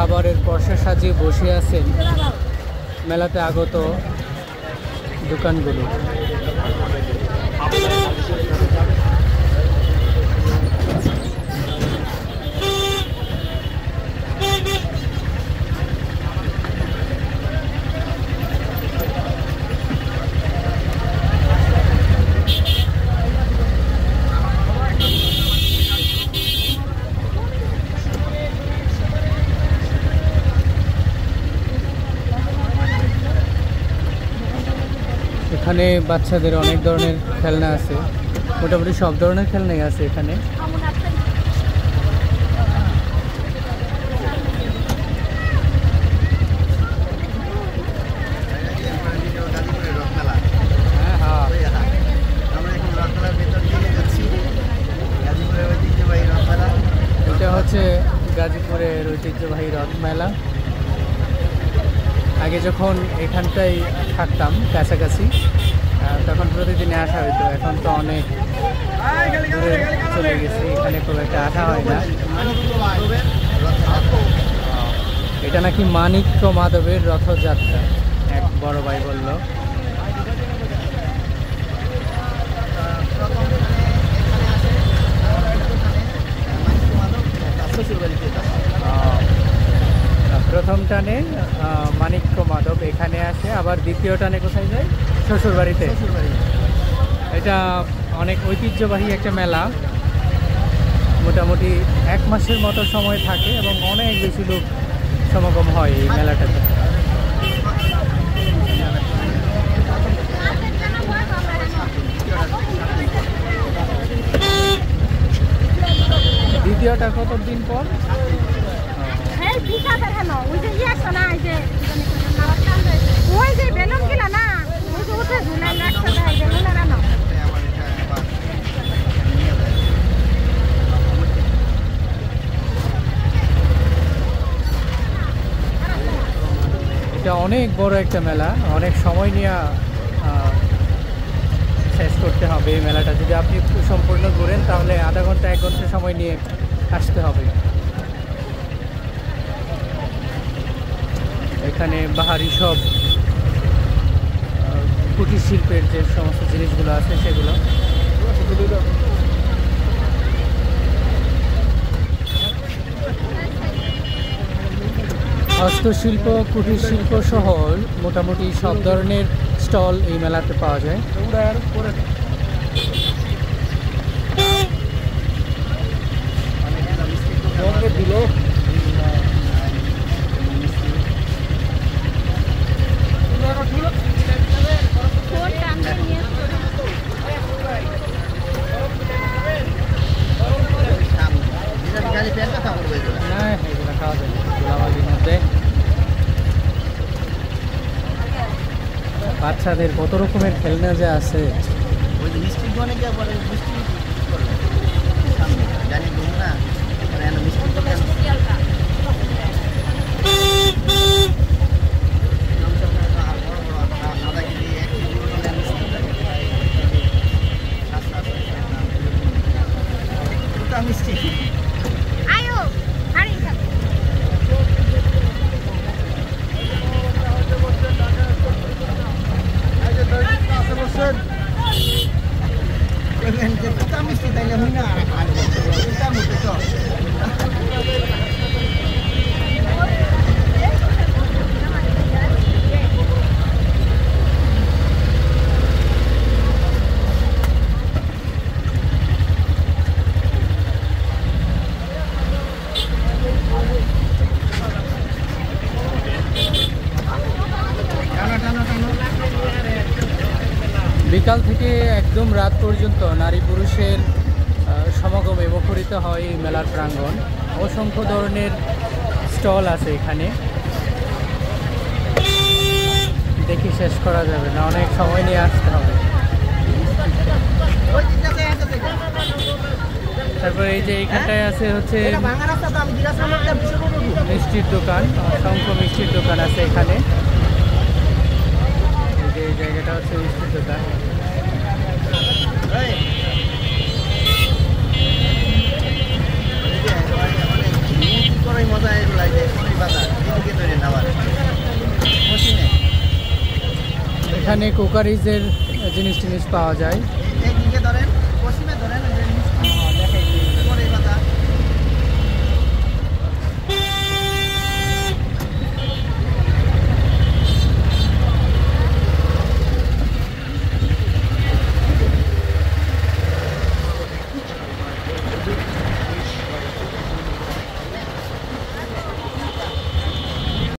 খাবারের পসরা সাজিয়ে বসে আছেন মেলাতে আগত দোকানগুলো। এখানে বাচ্চাদের অনেক ধরনের খেলনা আছে, মোটামুটি সব ধরনের খেলনাই আছে এখানে। এটা হচ্ছে গাজীপুরের ঐতিহ্যবাহী রথ মেলা। আগে যখন এখানটাই থাকতাম কাছাকাছি, তখন প্রতিদিনে আসা হইতো। এখন তো অনেক দূরে চলে গেছি, এখানে খুব একটা আসা হয় না। এটা নাকি মানিক্য মাধবের রথযাত্রা, এক বড় ভাই বলল। প্রথম টানে মানিক্য মাধব এখানে আসে, আবার দ্বিতীয় টানে কোথায় যায়? শ্বশুরবাড়িতে। এটা অনেক ঐতিহ্যবাহী একটা মেলা, মোটামুটি 1 মাসের মতো সময় থাকে এবং অনেক বেশি লোক সমাগম হয় এই মেলাটাতে। দ্বিতীয়টা কত দিন পর? এটা অনেক বড় একটা মেলা, অনেক সময় নিয়ে শেষ করতে হবে এই মেলাটা। যদি আপনি সম্পূর্ণ ঘুরেন তাহলে আধা ঘন্টা 1 ঘন্টা সময় নিয়ে আসতে হবে। এখানে বাহারি সব কুটির শিল্পের যে সমস্ত জিনিসগুলো আছে সেগুলো। হস্তশিল্প, কুটির শিল্প সহ মোটামুটি সব ধরনের স্টল এই মেলাতে পাওয়া যায়। বাচ্চাদের কত রকমের খেলনা যে আছে। বিকাল থেকে একদম রাত পর্যন্ত নারী পুরুষের সমাগমে মুখরিত হয় এই মেলার প্রাঙ্গণ। অসংখ্য ধরনের স্টল আছে এখানে, দেখি শেষ করা যাবে না, অনেক সময় নিয়ে আসতে হবে। তারপরে এই যে এইখানটায় আছে হচ্ছে মিষ্টির দোকান, অসংখ্য মিষ্টির দোকান আছে এখানে। এই জায়গাটা হচ্ছে মিষ্টির দোকান। মজা এখানে কুকারিজের জিনিস টিনিস পাওয়া যায়।